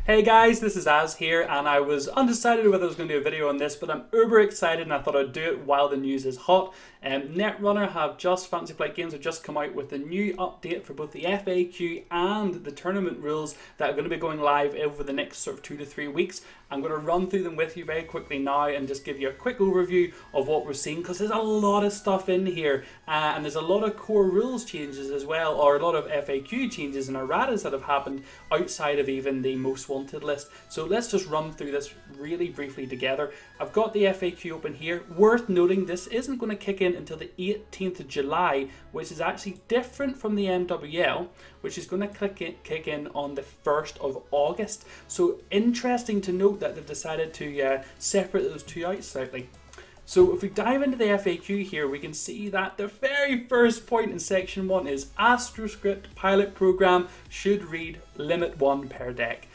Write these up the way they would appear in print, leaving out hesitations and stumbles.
Hey guys, this is Az here, and I was undecided whether I was going to do a video on this, but I'm uber excited and I thought I'd do it while the news is hot. Netrunner Fantasy Flight Games have just come out with a new update for both the FAQ and the tournament rules that are going to be going live over the next sort of 2 to 3 weeks. I'm going to run through them with you very quickly now and just give you a quick overview of what we're seeing, because there's a lot of stuff in here and there's a lot of core rules changes as well, or a lot of FAQ changes and erratas that have happened outside of even the most wanted list. So let's just run through this really briefly together. I've got the FAQ open here. Worth noting, this isn't going to kick in until the 18th of July, which is actually different from the MWL, which is going to kick in on the 1st of August. So interesting to note that they've decided to separate those two out slightly. So if we dive into the FAQ here, we can see that the very first point in section 1 is AstroScript pilot program should read limit 1 per deck.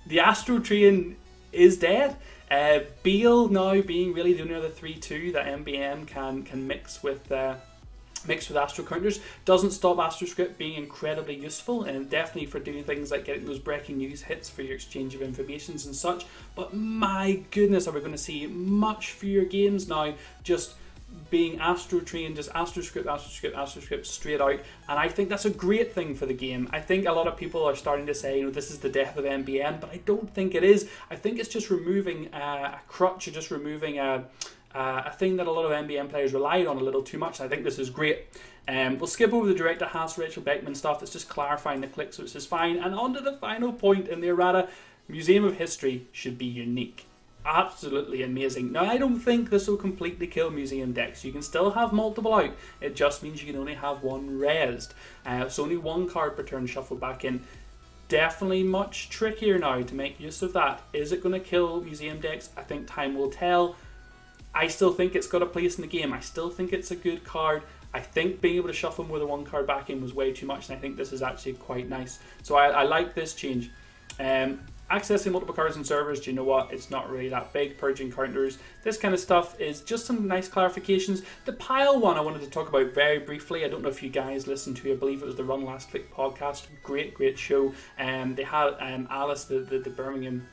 The Astro train is dead. Beal now being really the only other 3-2 that MBM can mix with Astro counters doesn't stop AstroScript being incredibly useful, and definitely for doing things like getting those breaking news hits for your exchange of informations and such. But my goodness, are we going to see much fewer games now just being Astro train, just AstroScript straight out, and I think that's a great thing for the game. I think a lot of people are starting to say, you know, this is the death of MBN, but I don't think it is. I think it's just removing a crutch, or just removing a thing that a lot of MBN players relied on a little too much. I think this is great. We'll skip over the Director Haas, Rachel Beckman stuff. It's just clarifying the clicks, which is fine. And on to the final point in the errata. Museum of History should be unique. Absolutely amazing. Now, I don't think this will completely kill museum decks. You can still have multiple out. It just means you can only have one rezzed. So only one card per turn shuffled back in. Definitely much trickier now to make use of that. Is it going to kill museum decks? I think time will tell. I still think it's got a place in the game. I still think it's a good card. I think being able to shuffle more than one card back in was way too much, and I think this is actually quite nice. So I like this change. Accessing multiple cards and servers, do you know what? It's not really that big. Purging counters, this kind of stuff is just some nice clarifications. The pile one I wanted to talk about very briefly. I don't know if you guys listened to, I believe it was the Run Last Click podcast. Great show. They had Alice, the Birmingham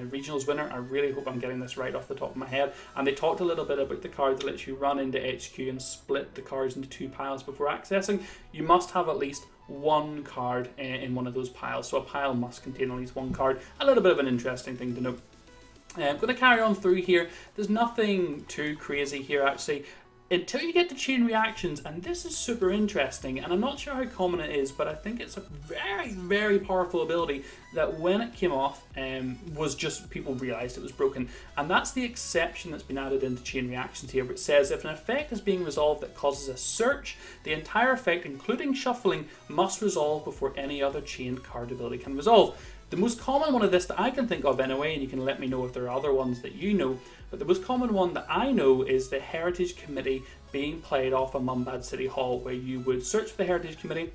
regionals winner. I really hope I'm getting this right off the top of my head. And they talked a little bit about the card that lets you run into HQ and split the cards into 2 piles before accessing. You must have at least one card in one of those piles, so a pile must contain at least one card. A little bit of an interesting thing to note. I'm going to carry on through here. There's nothing too crazy here actually, until you get to chain reactions, and this is super interesting, and I'm not sure how common it is, but I think it's a very powerful ability that when it came off was just people realized it was broken. And that's the exception that's been added into chain reactions here, which says if an effect is being resolved that causes a search, the entire effect including shuffling must resolve before any other chained card ability can resolve. The most common one of this that I can think of anyway, and you can let me know if there are other ones that you know, but the most common one that I know is the Heritage Committee being played off a Mumbad City Hall, where you would search for the Heritage Committee,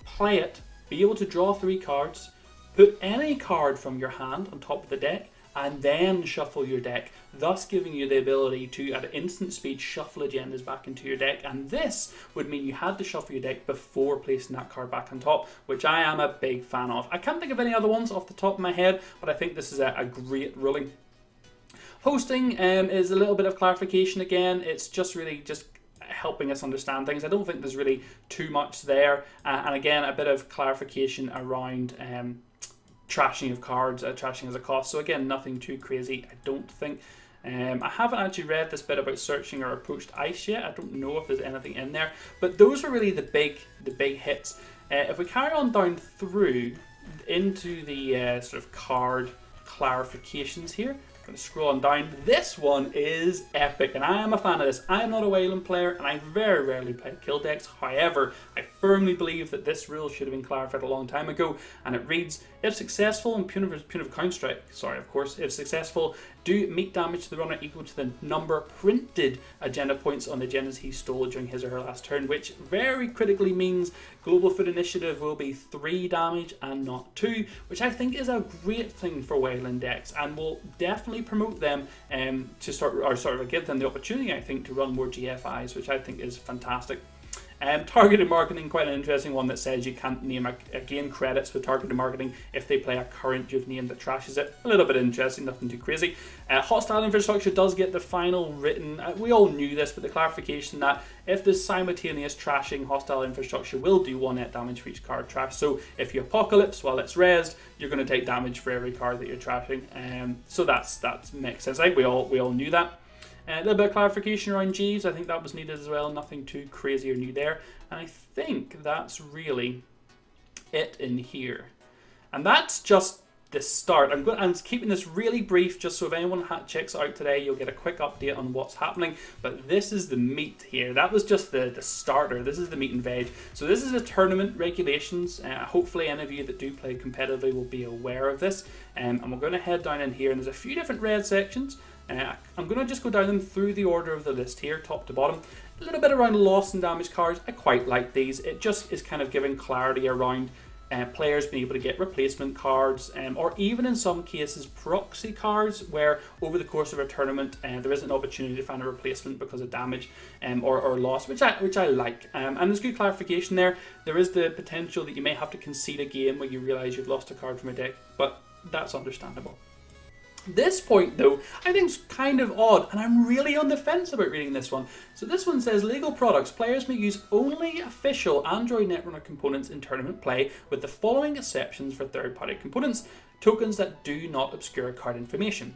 play it, be able to draw 3 cards, put any card from your hand on top of the deck, and then shuffle your deck, thus giving you the ability to, at instant speed, shuffle agendas back into your deck. And this would mean you had to shuffle your deck before placing that card back on top, which I am a big fan of. I can't think of any other ones off the top of my head, but I think this is a great ruling. Hosting is a little bit of clarification again. It's just really just helping us understand things. I don't think there's really too much there. And again, a bit of clarification around trashing of cards, trashing as a cost. So again, nothing too crazy, I don't think. I haven't actually read this bit about searching or approached ice yet. I don't know if there's anything in there, but those are really the big hits. If we carry on down through into the sort of card clarifications here, I'm going to scroll on down. This one is epic, and I am a fan of this. I am not a Wayland player, and I very rarely play kill decks. However, I firmly believe that this rule should have been clarified a long time ago, and it reads, if successful in punitive counterstrike, if successful, do meat damage to the runner equal to the number printed agenda points on the agendas he stole during his or her last turn, which very critically means Global Food Initiative will be 3 damage and not 2, which I think is a great thing for Wayland decks, and will definitely promote them to give them the opportunity, I think, to run more GFIs, which I think is fantastic. Targeted marketing, quite an interesting one that says you can't name gain credits with targeted marketing if they play a current you've named that trashes it. A little bit interesting, nothing too crazy. Hostile infrastructure does get the final written, we all knew this, but the clarification that if the simultaneous trashing, hostile infrastructure will do 1 net damage for each card trashed. So if you apocalypse while it's rezzed, you're going to take damage for every card that you're trashing. So that makes sense. I think we all knew that. A little bit of clarification around Jeeves, I think that was needed as well, nothing too crazy or new there. And I think that's really it in here. And that's just the start. I'm keeping this really brief just so if anyone checks it out today, you'll get a quick update on what's happening. But this is the meat here. That was just the starter. This is the meat and veg. So this is the tournament regulations. Hopefully any of you that do play competitively will be aware of this. And we're going to head down in here, and there's a few different red sections. I'm going to just go down them through the order of the list here, top to bottom. A little bit around loss and damage cards. I quite like these. It just is kind of giving clarity around players being able to get replacement cards, or even in some cases proxy cards, where over the course of a tournament there is an opportunity to find a replacement because of damage or loss, which I like. And there's good clarification there. There is the potential that you may have to concede a game where you realise you've lost a card from a deck, but that's understandable. This point, though, I think is kind of odd, and I'm really on the fence about reading this one. So this one says, legal products. Players may use only official Android Netrunner components in tournament play, with the following exceptions for third-party components: tokens that do not obscure card information.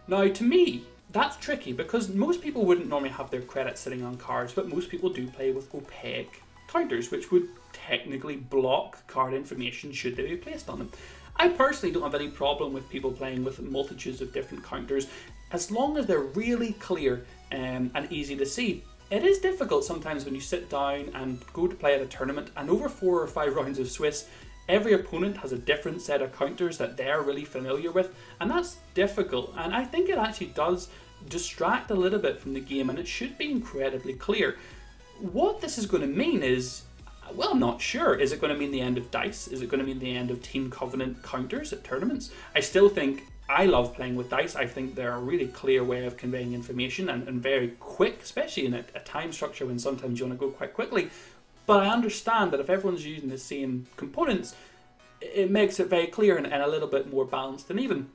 Now, to me, that's tricky, because most people wouldn't normally have their credits sitting on cards, but most people do play with opaque counters, which would technically block card information should they be placed on them. I personally don't have any problem with people playing with multitudes of different counters, as long as they're really clear and easy to see. It is difficult sometimes when you sit down and go to play at a tournament, and over 4 or 5 rounds of Swiss, every opponent has a different set of counters that they're really familiar with, and that's difficult. And I think it actually does distract a little bit from the game, and it should be incredibly clear. What this is going to mean is, well, I'm not sure. Is it going to mean the end of dice? Is it going to mean the end of Team Covenant counters at tournaments? I still think I love playing with dice. I think they're a really clear way of conveying information and very quick, especially in a time structure when sometimes you want to go quite quickly. But I understand that if everyone's using the same components, it makes it very clear and a little bit more balanced and even.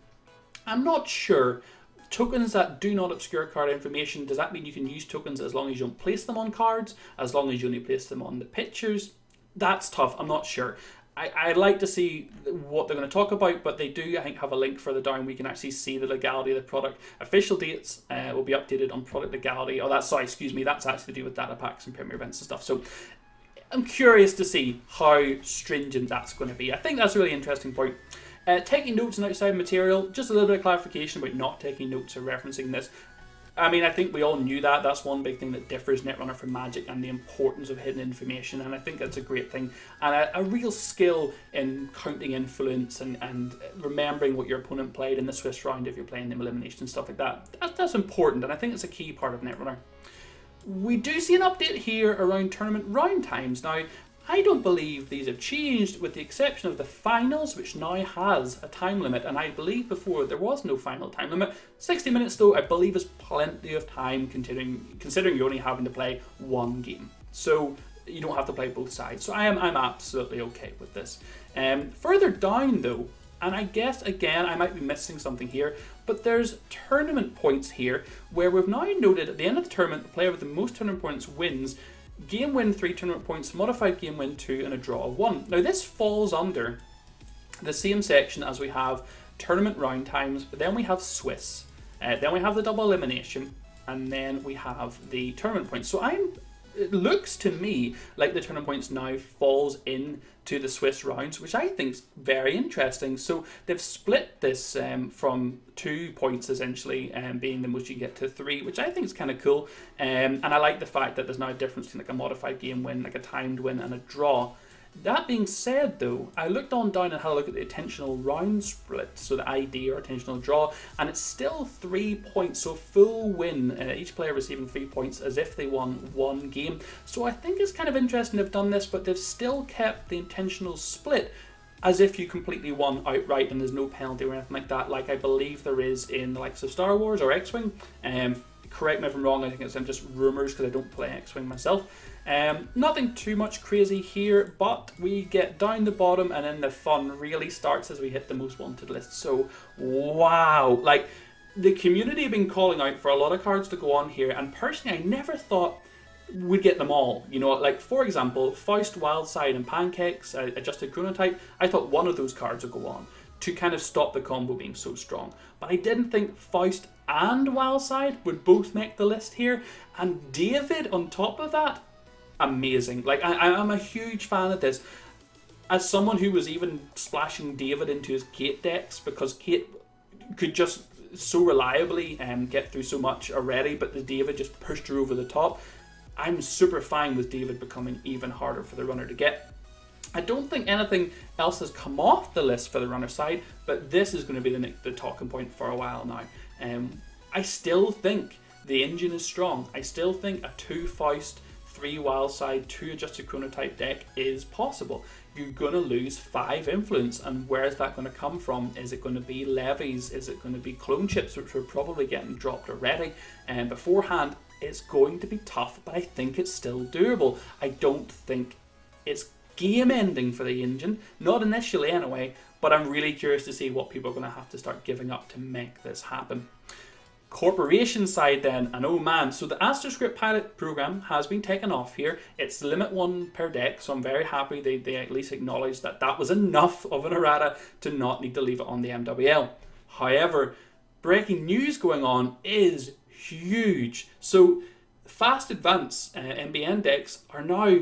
I'm not sure. Tokens that do not obscure card information, does that mean you can use tokens as long as you don't place them on cards, as long as you only place them on the pictures? That's tough, I'm not sure. I'd like to see what they're going to talk about, but they do, I think, have a link further down where you can actually see the legality of the product. Official dates will be updated on product legality. Oh, that's actually to do with data packs and premier events and stuff. So I'm curious to see how stringent that's going to be. I think that's a really interesting point. Taking notes and outside material, just a little bit of clarification about not taking notes or referencing this. I mean, I think we all knew that. That's one big thing that differs Netrunner from Magic, and the importance of hidden information, and I think that's a great thing. And a real skill in counting influence and remembering what your opponent played in the Swiss round if you're playing them elimination and stuff like that. That's important, and I think it's a key part of Netrunner. We do see an update here around tournament round times. Now, I don't believe these have changed, with the exception of the finals, which now has a time limit, and I believe before there was no final time limit. 60 minutes though, I believe, is plenty of time considering you're only having to play one game. So you don't have to play both sides. So I'm absolutely okay with this. Further down though, and I guess again I might be missing something here, but there's tournament points here where we've now noted at the end of the tournament, the player with the most tournament points wins. Game win 3 tournament points, modified game win 2, and a draw of 1. Now this falls under the same section as we have tournament round times, but then we have Swiss, then we have the double elimination, and then we have the tournament points. So it looks to me like the tournament points now falls into the Swiss rounds, which I think is very interesting. So they've split this from 2 points essentially, being the most you get, to 3, which I think is kind of cool. And I like the fact that there's now a difference between like a modified game win, like a timed win, and a draw. That being said though, I looked on down and had a look at the attentional round split, so the ID or attentional draw, and it's still 3 points, so full win, each player receiving 3 points as if they won 1 game. So I think it's kind of interesting they've done this, but they've still kept the intentional split as if you completely won outright and there's no penalty or anything like that, like I believe there is in the likes of Star Wars or X-Wing. correct me if I'm wrong, I think it's just rumours because I don't play X-Wing myself. Nothing too much crazy here, but we get down the bottom and then the fun really starts as we hit the most wanted list. So, wow, like the community have been calling out for a lot of cards to go on here, and personally I never thought we'd get them all. You know, like for example, Faust, Wildside and Pancakes, Adjusted Chronotype, I thought one of those cards would go on to kind of stop the combo being so strong. But I didn't think Faust and Wildside would both make the list here, and David on top of that, amazing. Like I'm a huge fan of this. As someone who was even splashing David into his Kate decks because Kate could just so reliably get through so much already, but the David just pushed her over the top. I'm super fine with David becoming even harder for the runner to get. I don't think anything else has come off the list for the runner side, but this is going to be the talking point for a while now. I still think the engine is strong. I still think a 2 Faust, 3 Wildside, 2 Adjusted Chronotype deck is possible. You're going to lose 5 influence, and where is that going to come from? Is it going to be levies? Is it going to be clone chips, which are probably getting dropped already? And beforehand, it's going to be tough, but I think it's still doable. I don't think it's game ending for the engine, not initially anyway, but I'm really curious to see what people are going to have to start giving up to make this happen. Corporation side then, and oh man, so the AstroScript pilot program has been taken off here. It's limit 1 per deck, so I'm very happy they at least acknowledged that that was enough of an errata to not need to leave it on the MWL. However, breaking news going on is huge. So fast advance MBN decks are now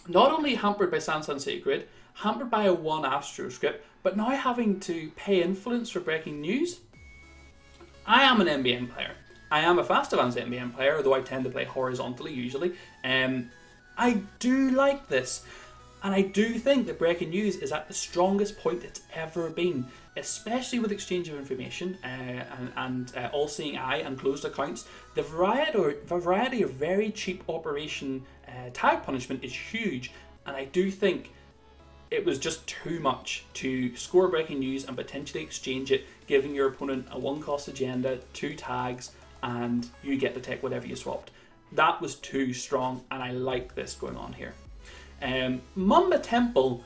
not only hampered by Sansan Sacred, hampered by a 1 AstroScript, but now having to pay influence for breaking news. I am an MBN player. I am a fast advanced MBN player, although I tend to play horizontally usually. I do like this, and I do think that breaking news is at the strongest point it's ever been, especially with exchange of information and all-seeing eye and closed accounts. The variety of very cheap operation tag punishment is huge, and I do think it was just too much to score breaking news and potentially exchange it, giving your opponent a 1-cost agenda, 2 tags, and you get to take whatever you swapped. That was too strong, and I like this going on here. Mamba Temple,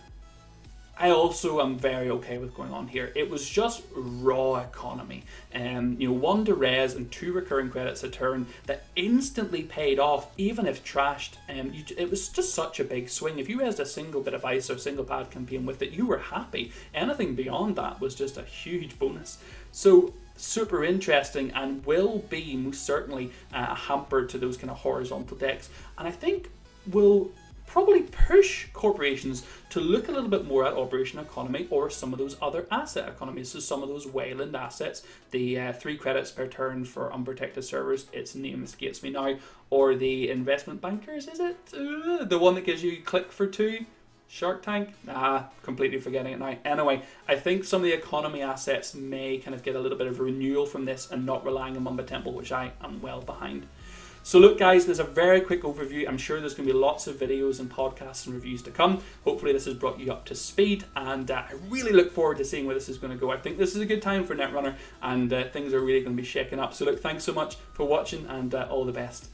I also am very okay with going on here. It was just raw economy. You know, 1 to res and 2 recurring credits a turn that instantly paid off, even if trashed. It was just such a big swing. If you resed a single bit of ice or single pad campaign with it, you were happy. Anything beyond that was just a huge bonus. So super interesting, and will be most certainly a hamper to those kind of horizontal decks. And I think will probably push corporations to look a little bit more at operation economy or some of those other asset economies. So some of those Wayland assets, the 3 credits per turn for unprotected servers, its name escapes me now, or the investment bankers, is it? The one that gives you click for 2? Shark Tank? Completely forgetting it now. Anyway, I think some of the economy assets may kind of get a little bit of renewal from this and not relying on Mamba Temple, which I am well behind. So look guys, there's a very quick overview. I'm sure there's going to be lots of videos and podcasts and reviews to come. Hopefully this has brought you up to speed, and I really look forward to seeing where this is going to go. I think this is a good time for Netrunner, and things are really going to be shaking up. So look, thanks so much for watching, and all the best.